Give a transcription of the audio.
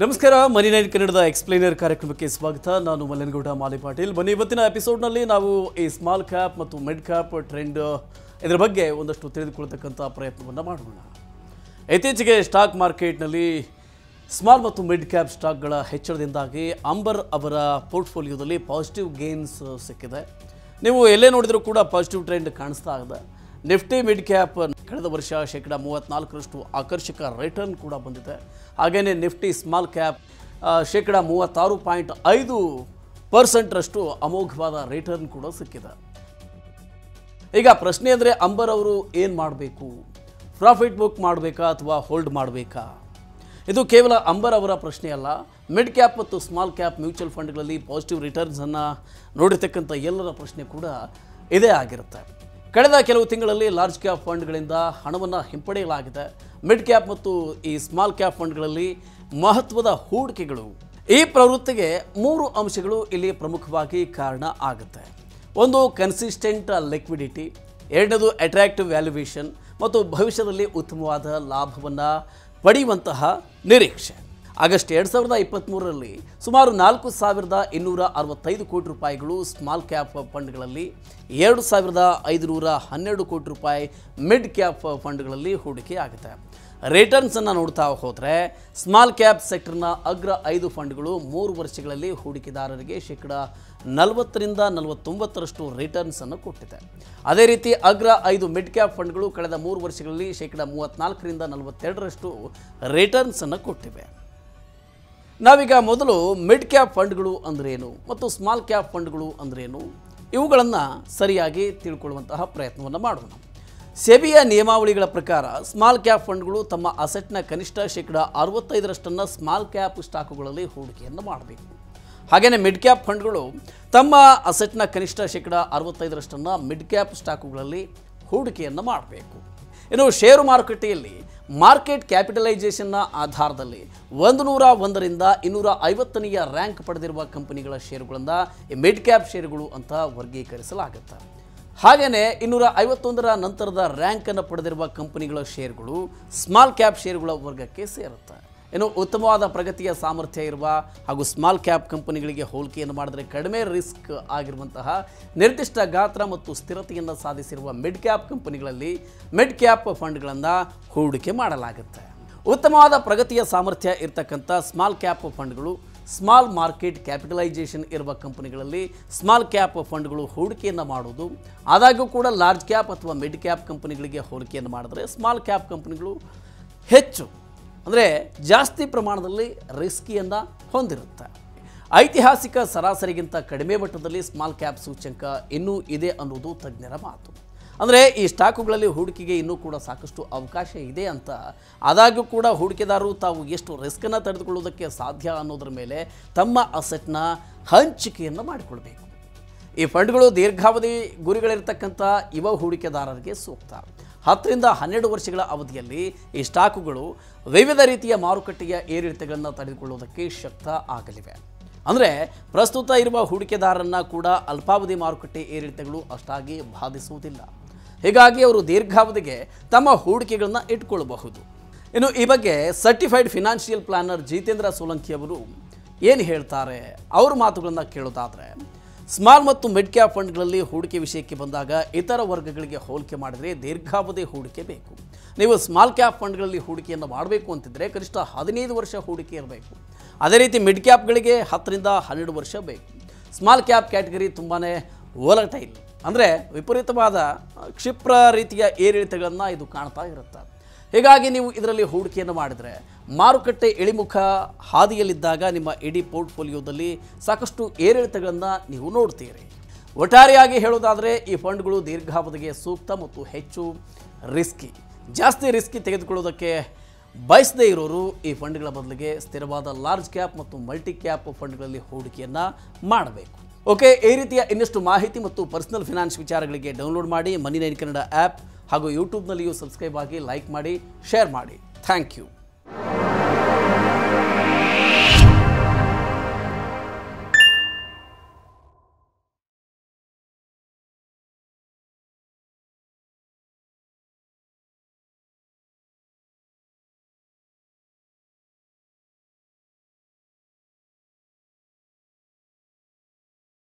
ನಮಸ್ಕಾರ ಮನಿ ನೈನ್ ಕನ್ನಡದ ಎಕ್ಸ್ಪ್ಲೇನರ್ ಕಾರ್ಯಕ್ರಮಕ್ಕೆ ಸ್ವಾಗತ. ನಾನು ಮಲ್ಲನಗೌಡ ಮಾಲಿ ಪಾಟೀಲ್. ಬನ್ನಿ, ಇವತ್ತಿನ ಎಪಿಸೋಡ್ನಲ್ಲಿ ನಾವು ಈ ಸ್ಮಾಲ್ ಕ್ಯಾಪ್ ಮತ್ತು ಮಿಡ್ ಕ್ಯಾಪ್ ಟ್ರೆಂಡ್ ಇದರ ಬಗ್ಗೆ ಒಂದಷ್ಟು ತಿಳಿದುಕೊಳ್ಳತಕ್ಕಂಥ ಪ್ರಯತ್ನವನ್ನು ಮಾಡೋಣ. ಇತ್ತೀಚೆಗೆ ಸ್ಟಾಕ್ ಮಾರ್ಕೆಟ್ನಲ್ಲಿ ಸ್ಮಾಲ್ ಮತ್ತು ಮಿಡ್ ಕ್ಯಾಪ್ ಸ್ಟಾಕ್ಗಳ ಹೆಚ್ಚಳದಿಂದಾಗಿ ಅಂಬರ್ ಅವರ ಪೋರ್ಟ್ಫೋಲಿಯೋದಲ್ಲಿ ಪಾಸಿಟಿವ್ ಗೇನ್ಸ್ ಸಿಕ್ಕಿದೆ. ನೀವು ಎಲ್ಲೇ ನೋಡಿದರೂ ಕೂಡ ಪಾಸಿಟಿವ್ ಟ್ರೆಂಡ್ ಕಾಣಿಸ್ತಾ ಇದೆ. ನಿಫ್ಟಿ ಮಿಡ್ ಕ್ಯಾಪ್ ಕಳೆದ ವರ್ಷ 34% ಆಕರ್ಷಕ ರಿಟರ್ನ್ ಕೂಡ ಬಂದಿದೆ. ಹಾಗೆಯೇ ನಿಫ್ಟಿ ಸ್ಮಾಲ್ ಕ್ಯಾಪ್ 36.5% ಅಮೋಘವಾದ ರಿಟರ್ನ್ ಕೂಡ ಸಿಕ್ಕಿದೆ. ಈಗ ಪ್ರಶ್ನೆ ಅಂದರೆ ಅಂಬರ್ ಅವರು ಏನು ಮಾಡಬೇಕು? ಪ್ರಾಫಿಟ್ ಬುಕ್ ಮಾಡಬೇಕಾ ಅಥವಾ ಹೋಲ್ಡ್ ಮಾಡಬೇಕಾ? ಇದು ಕೇವಲ ಅಂಬರ್ ಅವರ ಪ್ರಶ್ನೆ ಅಲ್ಲ. ಮಿಡ್ ಕ್ಯಾಪ್ ಮತ್ತು ಸ್ಮಾಲ್ ಕ್ಯಾಪ್ ಮ್ಯೂಚುವಲ್ ಫಂಡ್ಗಳಲ್ಲಿ ಪಾಸಿಟಿವ್ ರಿಟರ್ನ್ಸನ್ನು ನೋಡಿರ್ತಕ್ಕಂಥ ಎಲ್ಲರ ಪ್ರಶ್ನೆ ಕೂಡ ಇದೇ ಆಗಿರುತ್ತೆ. ಕಳೆದ ಕೆಲವು ತಿಂಗಳಲ್ಲಿ ಲಾರ್ಜ್ ಕ್ಯಾಪ್ ಫಂಡ್ಗಳಿಂದ ಹಣವನ್ನು ಹಿಂಪಡೆಯಲಾಗಿದೆ. ಮಿಡ್ ಕ್ಯಾಪ್ ಮತ್ತು ಈ ಸ್ಮಾಲ್ ಕ್ಯಾಪ್ ಫಂಡ್ಗಳಲ್ಲಿ ಮಹತ್ವದ ಹೂಡಿಕೆಗಳು. ಈ ಪ್ರವೃತ್ತಿಗೆ 3 ಅಂಶಗಳು ಇಲ್ಲಿ ಪ್ರಮುಖವಾಗಿ ಕಾರಣ ಆಗುತ್ತೆ. ಒಂದು, ಕನ್ಸಿಸ್ಟೆಂಟ್ ಲಿಕ್ವಿಡಿಟಿ. ಎರಡನೇದು, ಅಟ್ರಾಕ್ಟಿವ್ ವ್ಯಾಲ್ಯೂಯೇಷನ್ ಮತ್ತು ಭವಿಷ್ಯದಲ್ಲಿ ಉತ್ತಮವಾದ ಲಾಭವನ್ನು ಪಡೆಯುವಂತಹ ನಿರೀಕ್ಷೆ. ಆಗಸ್ಟ್ 2023ರಲ್ಲಿ ಸುಮಾರು 4,265 ಕೋಟಿ ರೂಪಾಯಿಗಳು ಸ್ಮಾಲ್ ಕ್ಯಾಪ್ ಫಂಡ್ಗಳಲ್ಲಿ, 2,512 ಕೋಟಿ ರೂಪಾಯಿ ಮಿಡ್ ಕ್ಯಾಪ್ ಫಂಡ್ಗಳಲ್ಲಿ ಹೂಡಿಕೆ ಆಗುತ್ತೆ. ರಿಟರ್ನ್ಸನ್ನು ನೋಡ್ತಾ ಹೋದರೆ ಸ್ಮಾಲ್ ಕ್ಯಾಪ್ ಸೆಕ್ಟರ್ನ ಅಗ್ರ 5 ಫಂಡ್ಗಳು 3 ವರ್ಷಗಳಲ್ಲಿ ಹೂಡಿಕೆದಾರರಿಗೆ 40% - 49% ರಿಟರ್ನ್ಸನ್ನು ಕೊಟ್ಟಿದೆ. ಅದೇ ರೀತಿ ಅಗ್ರ 5 ಮಿಡ್ ಕ್ಯಾಪ್ ಫಂಡ್ಗಳು ಕಳೆದ 3 ವರ್ಷಗಳಲ್ಲಿ 34% - 42% ರಿಟರ್ನ್ಸನ್ನು ಕೊಟ್ಟಿವೆ. ನಾವೀಗ ಮೊದಲು ಮಿಡ್ ಕ್ಯಾಪ್ ಫಂಡ್ಗಳು ಅಂದ್ರೇನು ಮತ್ತು ಸ್ಮಾಲ್ ಕ್ಯಾಪ್ ಫಂಡ್ಗಳು ಅಂದ್ರೇನು ಇವುಗಳನ್ನು ಸರಿಯಾಗಿ ತಿಳ್ಕೊಳ್ಳುವಂತಹ ಪ್ರಯತ್ನವನ್ನು ಮಾಡೋಣ. ಸೆಬಿಯ ನಿಯಮಾವಳಿಗಳ ಪ್ರಕಾರ ಸ್ಮಾಲ್ ಕ್ಯಾಪ್ ಫಂಡ್ಗಳು ತಮ್ಮ ಅಸೆಟ್ನ ಕನಿಷ್ಠ 65% ಸ್ಮಾಲ್ ಕ್ಯಾಪ್ ಸ್ಟಾಕುಗಳಲ್ಲಿ ಹೂಡಿಕೆಯನ್ನು ಮಾಡಬೇಕು. ಹಾಗೆಯೇ ಮಿಡ್ ಕ್ಯಾಪ್ ಫಂಡ್ಗಳು ತಮ್ಮ ಅಸೆಟ್ನ ಕನಿಷ್ಠ 65% ಮಿಡ್ ಕ್ಯಾಪ್ ಸ್ಟಾಕುಗಳಲ್ಲಿ ಹೂಡಿಕೆಯನ್ನು ಮಾಡಬೇಕು. ಇನ್ನು ಷೇರು ಮಾರುಕಟ್ಟೆಯಲ್ಲಿ ಮಾರ್ಕೆಟ್ ಕ್ಯಾಪಿಟಲೈಸೇಷನ್ನ ಆಧಾರದಲ್ಲಿ 101ರಿಂದ 250ನೇ ರ್ಯಾಂಕ್ ಪಡೆದಿರುವ ಕಂಪನಿಗಳ ಷೇರುಗಳನ್ನು ಮಿಡ್ ಕ್ಯಾಪ್ ಷೇರುಗಳು ಅಂತ ವರ್ಗೀಕರಿಸಲಾಗುತ್ತೆ. ಹಾಗೆಯೇ 251ರ ನಂತರದ ರ್ಯಾಂಕನ್ನು ಪಡೆದಿರುವ ಕಂಪನಿಗಳ ಷೇರುಗಳು ಸ್ಮಾಲ್ ಕ್ಯಾಪ್ ಷೇರುಗಳ ವರ್ಗಕ್ಕೆ ಸೇರುತ್ತೆ. ಇನ್ನು ಉತ್ತಮವಾದ ಪ್ರಗತಿಯ ಸಾಮರ್ಥ್ಯ ಇರುವ ಹಾಗೂ ಸ್ಮಾಲ್ ಕ್ಯಾಪ್ ಕಂಪನಿಗಳಿಗೆ ಹೋಲಿಕೆಯನ್ನು ಮಾಡಿದರೆ ಕಡಿಮೆ ರಿಸ್ಕ್ ಆಗಿರುವಂತಹ ನಿರ್ದಿಷ್ಟ ಗಾತ್ರ ಮತ್ತು ಸ್ಥಿರತೆಯನ್ನು ಸಾಧಿಸಿರುವ ಮಿಡ್ ಕ್ಯಾಪ್ ಕಂಪನಿಗಳಲ್ಲಿ ಮಿಡ್ ಕ್ಯಾಪ್ ಫಂಡ್ಗಳನ್ನು ಹೂಡಿಕೆ ಮಾಡಲಾಗುತ್ತೆ. ಉತ್ತಮವಾದ ಪ್ರಗತಿಯ ಸಾಮರ್ಥ್ಯ ಇರತಕ್ಕಂಥ ಸ್ಮಾಲ್ ಕ್ಯಾಪ್ ಫಂಡ್ಗಳು, ಸ್ಮಾಲ್ ಮಾರ್ಕೆಟ್ ಕ್ಯಾಪಿಟಲೈಸೇಷನ್ ಇರುವ ಕಂಪನಿಗಳಲ್ಲಿ ಸ್ಮಾಲ್ ಕ್ಯಾಪ್ ಫಂಡ್ಗಳು ಹೂಡಿಕೆಯನ್ನು ಮಾಡುವುದು. ಆದಾಗ್ಯೂ ಕೂಡ ಲಾರ್ಜ್ ಕ್ಯಾಪ್ ಅಥವಾ ಮಿಡ್ ಕ್ಯಾಪ್ ಕಂಪನಿಗಳಿಗೆ ಹೋಲಿಕೆಯನ್ನು ಮಾಡಿದ್ರೆ ಸ್ಮಾಲ್ ಕ್ಯಾಪ್ ಕಂಪನಿಗಳು ಹೆಚ್ಚು ಅಂದರೆ ಜಾಸ್ತಿ ಪ್ರಮಾಣದಲ್ಲಿ ರಿಸ್ಕಿಯನ್ನು ಹೊಂದಿರುತ್ತೆ. ಐತಿಹಾಸಿಕ ಸರಾಸರಿಗಿಂತ ಕಡಿಮೆ ಮಟ್ಟದಲ್ಲಿ ಸ್ಮಾಲ್ ಕ್ಯಾಪ್ ಸೂಚ್ಯಂಕ ಇನ್ನೂ ಇದೆ ಅನ್ನೋದು ತಜ್ಞರ ಮಾತು. ಅಂದರೆ ಈ ಸ್ಟಾಕುಗಳಲ್ಲಿ ಹೂಡಿಕೆಗೆ ಇನ್ನೂ ಕೂಡ ಸಾಕಷ್ಟು ಅವಕಾಶ ಇದೆ ಅಂತ. ಆದಾಗ್ಯೂ ಕೂಡ ಹೂಡಿಕೆದಾರರು ತಾವು ಎಷ್ಟು ರಿಸ್ಕನ್ನು ತಡೆದುಕೊಳ್ಳುವುದಕ್ಕೆ ಸಾಧ್ಯ ಅನ್ನೋದ್ರ ಮೇಲೆ ತಮ್ಮ ಅಸೆಟ್ನ ಹಂಚಿಕೆಯನ್ನು ಮಾಡಿಕೊಳ್ಬೇಕು. ಈ ಫಂಡ್ಗಳು ದೀರ್ಘಾವಧಿ ಗುರಿಗಳಿರ್ತಕ್ಕಂಥ ಯುವ ಹೂಡಿಕೆದಾರರಿಗೆ ಸೂಕ್ತ. 10ರಿಂದ 12 ವರ್ಷಗಳ ಅವಧಿಯಲ್ಲಿ ಈ ಸ್ಟಾಕುಗಳು ವಿವಿಧ ರೀತಿಯ ಮಾರುಕಟ್ಟೆಯ ಏರಿಳಿತಗಳನ್ನು ತಡೆದುಕೊಳ್ಳುವುದಕ್ಕೆ ಶಕ್ತ ಆಗಲಿವೆ. ಅಂದರೆ ಪ್ರಸ್ತುತ ಇರುವ ಹೂಡಿಕೆದಾರರನ್ನು ಕೂಡ ಅಲ್ಪಾವಧಿ ಮಾರುಕಟ್ಟೆ ಏರಿಳಿತಗಳು ಅಷ್ಟಾಗಿ ಬಾಧಿಸುವುದಿಲ್ಲ. ಹೀಗಾಗಿ ಅವರು ದೀರ್ಘಾವಧಿಗೆ ತಮ್ಮ ಹೂಡಿಕೆಗಳನ್ನು ಇಟ್ಕೊಳ್ಳಬಹುದು. ಇನ್ನು ಈ ಬಗ್ಗೆ certified financial planner Jitendra Solanki ಅವರು ಏನು ಹೇಳ್ತಾರೆ, ಅವ್ರ ಮಾತುಗಳನ್ನು ಕೇಳೋದಾದರೆ, ಸ್ಮಾಲ್ ಮತ್ತು ಮಿಡ್ ಕ್ಯಾಪ್ ಫಂಡ್ಗಳಲ್ಲಿ ಹೂಡಿಕೆ ವಿಷಯಕ್ಕೆ ಬಂದಾಗ ಇತರ ವರ್ಗಗಳಿಗೆ ಹೋಲಿಕೆ ಮಾಡಿದರೆ ದೀರ್ಘಾವಧಿ ಹೂಡಿಕೆ ಬೇಕು. ನೀವು ಸ್ಮಾಲ್ ಕ್ಯಾಪ್ ಫಂಡ್ಗಳಲ್ಲಿ ಹೂಡಿಕೆಯನ್ನು ಮಾಡಬೇಕು ಅಂತಿದ್ದರೆ ಕನಿಷ್ಠ 15 ವರ್ಷ ಹೂಡಿಕೆ ಇರಬೇಕು. ಅದೇ ರೀತಿ ಮಿಡ್ ಕ್ಯಾಪ್ಗಳಿಗೆ 10ರಿಂದ 12 ವರ್ಷ ಬೇಕು. ಸ್ಮಾಲ್ ಕ್ಯಾಪ್ ಕ್ಯಾಟಗರಿ ತುಂಬಾ ವೋಲಟೈಲ್ ಅಂದರೆ ವಿಪರೀತವಾದ ಕ್ಷಿಪ್ರ ರೀತಿಯ ಏರಿಳಿತಗಳನ್ನು ಇದು ಕಾಣ್ತಾ ಇರುತ್ತೆ. ಹೀಗಾಗಿ ನೀವು ಇದರಲ್ಲಿ ಹೂಡಿಕೆಯನ್ನು ಮಾಡಿದರೆ ಮಾರುಕಟ್ಟೆ ಇಳಿಮುಖ ಹಾದಿಯಲ್ಲಿದ್ದಾಗ ನಿಮ್ಮ ಇಡೀ ಪೋರ್ಟ್ಫೋಲಿಯೋದಲ್ಲಿ ಸಾಕಷ್ಟು ಏರಿಳಿತಗಳನ್ನು ನೀವು ನೋಡ್ತೀರಿ. ಒಟ್ಟಾರೆಯಾಗಿ ಹೇಳೋದಾದರೆ ಈ ಫಂಡ್ಗಳು ದೀರ್ಘಾವಧಿಗೆ ಸೂಕ್ತ ಮತ್ತು ಹೆಚ್ಚು ರಿಸ್ಕಿ. ಜಾಸ್ತಿ ರಿಸ್ಕಿ ತೆಗೆದುಕೊಳ್ಳೋದಕ್ಕೆ ಬಯಸದೇ ಇರೋರು ಈ ಫಂಡ್ಗಳ ಬದಲಿಗೆ ಸ್ಥಿರವಾದ ಲಾರ್ಜ್ ಕ್ಯಾಪ್ ಮತ್ತು ಮಲ್ಟಿ ಕ್ಯಾಪ್ ಫಂಡ್ಗಳಲ್ಲಿ ಹೂಡಿಕೆಯನ್ನು ಮಾಡಬೇಕು. ಓಕೆ, ಈ ರೀತಿಯ ಇನ್ನಷ್ಟು ಮಾಹಿತಿ ಮತ್ತು ಪರ್ಸನಲ್ ಫಿನಾನ್ಸ್ ವಿಚಾರಗಳಿಗೆ ಡೌನ್ಲೋಡ್ ಮಾಡಿ ಮನಿ ನೈನ್ ಕನ್ನಡ ಆ್ಯಪ್ ಹಾಗೂ ಯೂಟ್ಯೂಬ್ನಲ್ಲಿಯೂ ಸಬ್ಸ್ಕ್ರೈಬ್ ಆಗಿ, ಲೈಕ್ ಮಾಡಿ, ಶೇರ್ ಮಾಡಿ. Thank you.